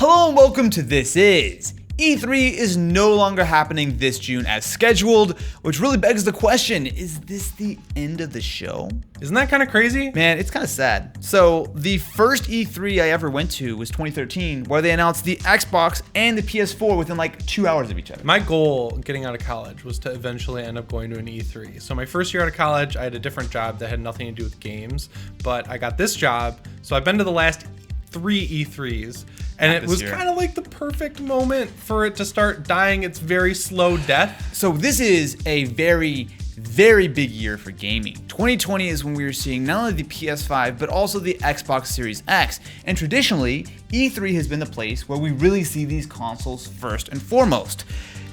Hello and welcome to This Is. E3 is no longer happening this June as scheduled, which really begs the question, is this the end of the show? Isn't that kind of crazy? Man, it's kind of sad. So the first E3 I ever went to was 2013, where they announced the Xbox and the PS4 within like 2 hours of each other. My goal getting out of college was to eventually end up going to an E3. So my first year out of college, I had a different job that had nothing to do with games, but I got this job. So I've been to the last 3 E3s, and it was kind of like the perfect moment for it to start dying its very slow death. So this is a very big year for gaming. 2020 is when we were seeing not only the PS5, but also the Xbox Series X. And traditionally, E3 has been the place where we really see these consoles first and foremost.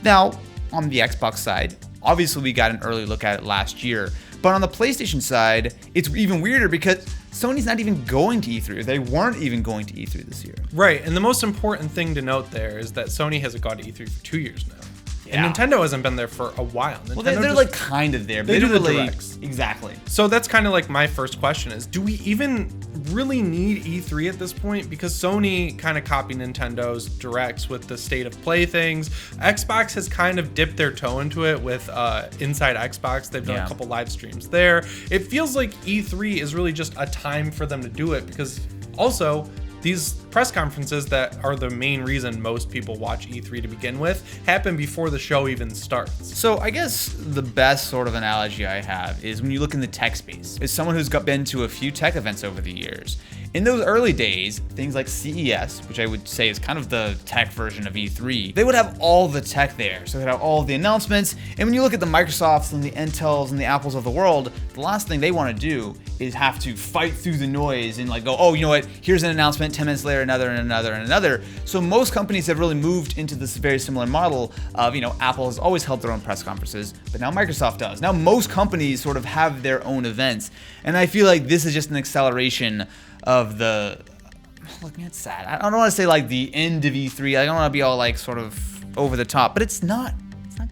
Now, on the Xbox side, obviously we got an early look at it last year. But on the PlayStation side, it's even weirder because Sony's not even going to E3, or they weren't even going to E3 this year. Right, and the most important thing to note there is that Sony hasn't gone to E3 for 2 years now. Yeah. And Nintendo hasn't been there for a while. Well, they're like kind of there. They do the really, directs. Exactly. So that's kind of like my first question is, do we even really need E3 at this point? Because Sony kind of copied Nintendo's directs with the state of play things. Xbox has kind of dipped their toe into it with Inside Xbox. They've done a couple live streams there. It feels like E3 is really just a time for them to do it because also these press conferences that are the main reason most people watch E3 to begin with happen before the show even starts. So I guess the best sort of analogy I have is when you look in the tech space. As someone who's been to a few tech events over the years, in those early days, things like CES, which I would say is kind of the tech version of E3, they would have all the tech there. So they'd have all the announcements. And when you look at the Microsofts and the Intels and the Apples of the world, the last thing they want to do is have to fight through the noise and like go, oh, you know what, here's an announcement, 10 minutes later, another and another and another. So most companies have really moved into this very similar model of, Apple has always held their own press conferences, but now Microsoft does. Now most companies sort of have their own events. And I feel like this is just an acceleration of the, look, man, it's sad. I don't want to say like the end of E3. I don't want to be all like sort of over the top, but it's not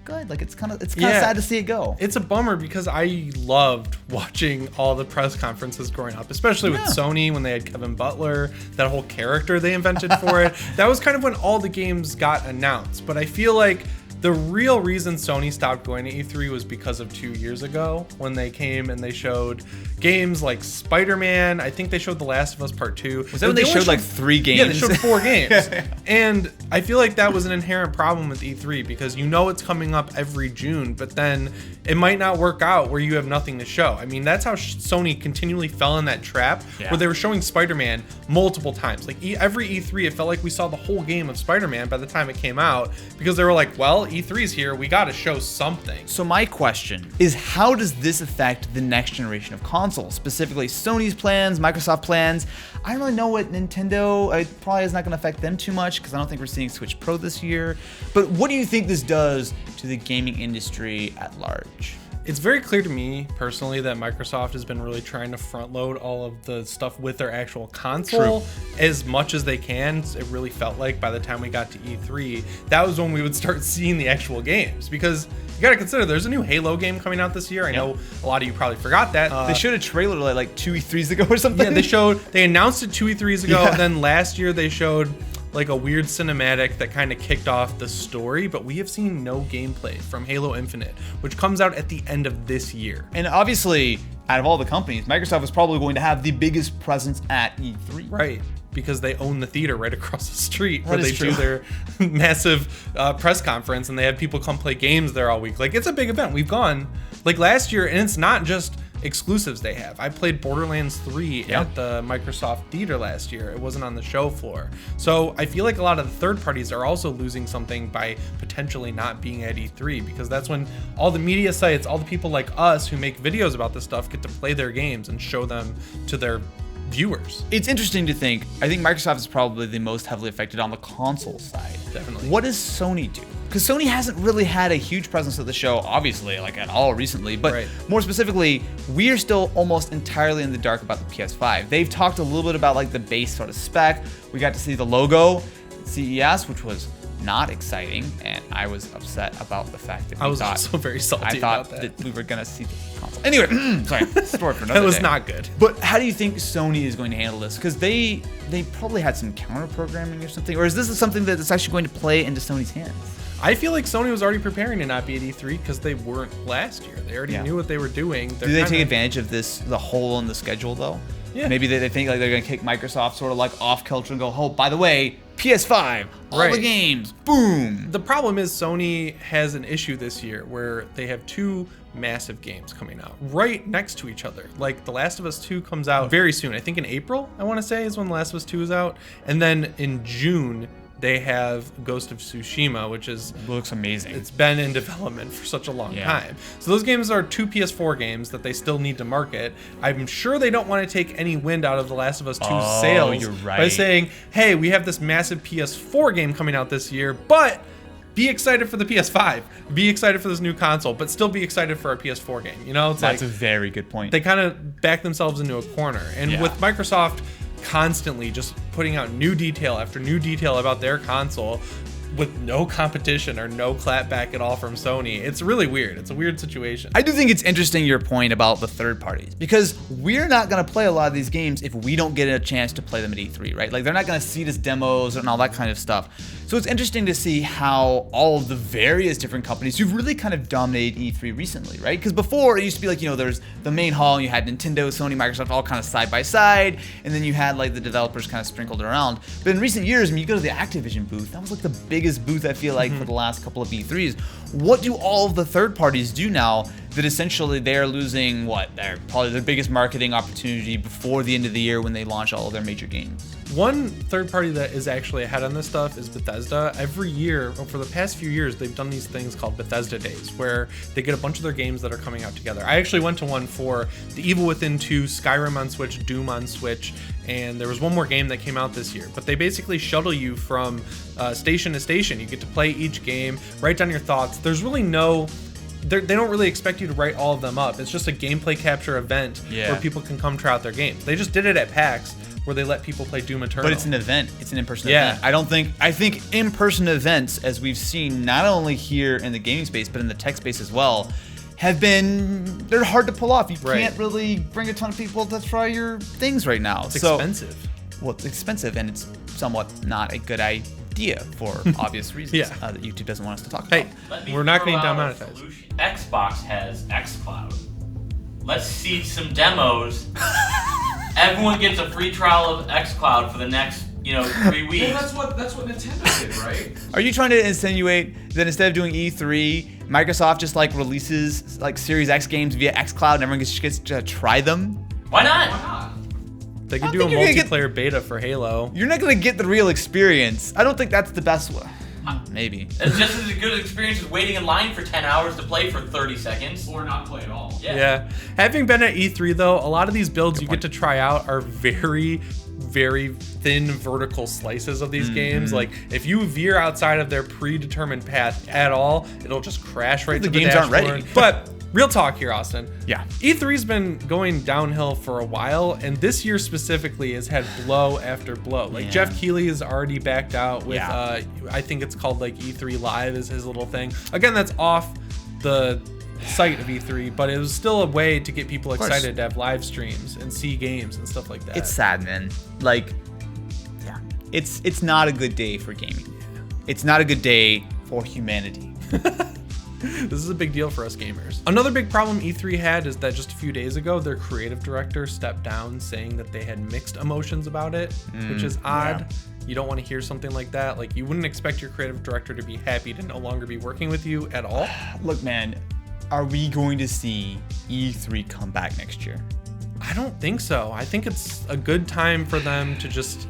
good. Like it's kind of sad to see it go. It's a bummer because I loved watching all the press conferences growing up, especially with Sony when they had Kevin Butler, that whole character they invented for it. That was kind of when all the games got announced. But I feel like the real reason Sony stopped going to E3 was because of 2 years ago when they came and they showed games like Spider-Man. I think they showed The Last of Us Part 2. Was that when they showed like 3 games? Yeah, they showed 4 games. And I feel like that was an inherent problem with E3 because it's coming up every June, but then it might not work out where you have nothing to show. I mean, that's how Sony continually fell in that trap where they were showing Spider-Man multiple times. Like every E3, it felt like we saw the whole game of Spider-Man by the time it came out because they were like, well, E3's here, we got to show something. So my question is, how does this affect the next generation of consoles, specifically Sony's plans, Microsoft plans? I don't really know what Nintendo, it probably is not going to affect them too much because I don't think we're seeing Switch Pro this year. But what do you think this does to the gaming industry at large? It's very clear to me personally that Microsoft has been really trying to front load all of the stuff with their actual console as much as they can. It really felt like by the time we got to E3, that was when we would start seeing the actual games because you got to consider there's a new Halo game coming out this year. I know a lot of you probably forgot that. They showed a trailer like 2 E3s ago or something. Yeah, they announced it 2 E3s ago. And then last year they showed like a weird cinematic that kind of kicked off the story, but we have seen no gameplay from Halo Infinite, which comes out at the end of this year. And obviously, out of all the companies, Microsoft is probably going to have the biggest presence at E3. Right, because they own the theater right across the street where they do their massive press conference and they have people come play games there all week. Like, it's a big event. We've gone like last year, and it's not just exclusives they have. I played Borderlands 3 at the Microsoft Theater last year. It wasn't on the show floor. So I feel like a lot of the third parties are also losing something by potentially not being at E3 because that's when all the media sites, all the people like us who make videos about this stuff get to play their games and show them to their viewers. It's interesting to think. I think Microsoft is probably the most heavily affected on the console side. Definitely. What does Sony do? Because Sony hasn't really had a huge presence at the show, obviously, like at all recently. But more specifically, we are still almost entirely in the dark about the PS5. They've talked a little bit about like the base sort of spec. We got to see the logo at CES, which was not exciting, and I was upset about the fact that I was also very salty about that. We were gonna see the console. Anyway, sorry, story for another That was day. not good. But how do you think Sony is going to handle this? Because they probably had some counter programming or something, or is this something that's actually going to play into Sony's hands? I feel like Sony was already preparing to not be at E3 because they weren't last year. They already knew what they were doing. Do they take advantage of the hole in the schedule though? Yeah. Maybe they think like they're gonna kick Microsoft sort of like off kilter and go, oh, by the way, PS5, all the games, boom. The problem is Sony has an issue this year where they have two massive games coming out right next to each other. Like The Last of Us 2 comes out very soon. I think in April, I want to say, is when The Last of Us 2 is out. And then in June, they have Ghost of Tsushima, which looks amazing. It's been in development for such a long time. So those games are two PS4 games that they still need to market. I'm sure they don't want to take any wind out of The Last of Us 2's sales by saying, hey, we have this massive PS4 game coming out this year, but be excited for the PS5. Be excited for this new console, but still be excited for our PS4 game. You know, that's a very good point. They kind of back themselves into a corner. And with Microsoft constantly just putting out new detail after new detail about their console with no competition or no clapback at all from Sony, it's really weird. It's a weird situation. I do think it's interesting your point about the third parties, because we're not going to play a lot of these games if we don't get a chance to play them at E3, right? Like they're not going to see us demos and all that kind of stuff. So it's interesting to see how all of the various different companies who've really kind of dominated E3 recently, right? Because before it used to be like, you know, there's the main hall, and you had Nintendo, Sony, Microsoft all kind of side by side, and then you had like the developers kind of sprinkled around. But in recent years, when you go to the Activision booth, that was like the biggest booth I feel like for the last couple of E3s. What do all of the third parties do now that essentially they're losing they're probably their biggest marketing opportunity before the end of the year when they launch all of their major games? One third party that is actually ahead on this stuff is Bethesda. Every year, or for the past few years, they've done these things called Bethesda Days, where they get a bunch of their games that are coming out together. I actually went to one for The Evil Within 2, Skyrim on Switch, Doom on Switch, and there was one more game that came out this year. But they basically shuttle you from station to station. You get to play each game, write down your thoughts. There's really they don't really expect you to write all of them up. It's just a gameplay capture event where people can come try out their games. They just did it at PAX, where they let people play Doom Eternal. But it's an event. It's an in-person event. I think in-person events, as we've seen not only here in the gaming space, but in the tech space as well, they're hard to pull off. You can't really bring a ton of people to try your things right now. It's expensive. Well, it's expensive, and it's somewhat not a good idea for obvious reasons that YouTube doesn't want us to talk about. Hey, we're not getting demonetized. Xbox has xCloud. Let's see some demos. Everyone gets a free trial of xCloud for the next, 3 weeks. Well, that's what Nintendo did, right? Are you trying to insinuate that instead of doing E3, Microsoft just releases Series X games via xCloud and everyone gets to try them? Why not? Why not? They could do a multiplayer beta for Halo. You're not going to get the real experience. I don't think that's the best one. Maybe. It's just as good an experience as waiting in line for 10 hours to play for 30 seconds. Or not play at all. Yeah. Having been at E3 though, a lot of these builds you get to try out are very, very thin vertical slices of these games. Like if you veer outside of their predetermined path at all, it'll just crash right to the games aren't dashboard. ready. But real talk here, Austin. Yeah. E3's been going downhill for a while, and this year specifically has had blow after blow. Like Jeff Keighley has already backed out with, I think it's called E3 Live is his little thing. Again, that's off the site of E3, but it was still a way to get people excited to have live streams and see games and stuff like that. It's sad, man. It's not a good day for gaming. It's not a good day for humanity. This is a big deal for us gamers. Another big problem E3 had is that just a few days ago, their creative director stepped down saying that they had mixed emotions about it, which is odd. You don't want to hear something like that. You wouldn't expect your creative director to be happy to no longer be working with you at all. Look, man, are we going to see E3 come back next year? I don't think so. I think it's a good time for them to just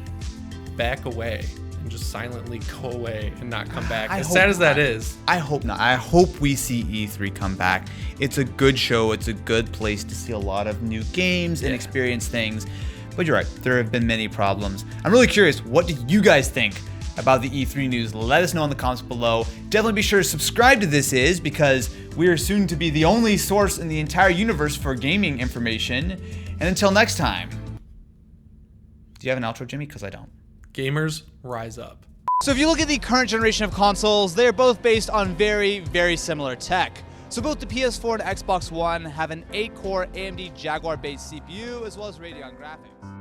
back away. Just silently go away and not come back. As sad as that is. I hope not. I hope we see E3 come back. It's a good show. It's a good place to see a lot of new games and experience things. But you're right. There have been many problems. I'm really curious. What do you guys think about the E3 news? Let us know in the comments below. Definitely be sure to subscribe to This Is, because we are soon to be the only source in the entire universe for gaming information. And until next time. Do you have an outro, Jimmy? Because I don't. Gamers, rise up. So if you look at the current generation of consoles, they're both based on very, very similar tech. So both the PS4 and Xbox One have an 8-core AMD Jaguar-based CPU as well as Radeon graphics.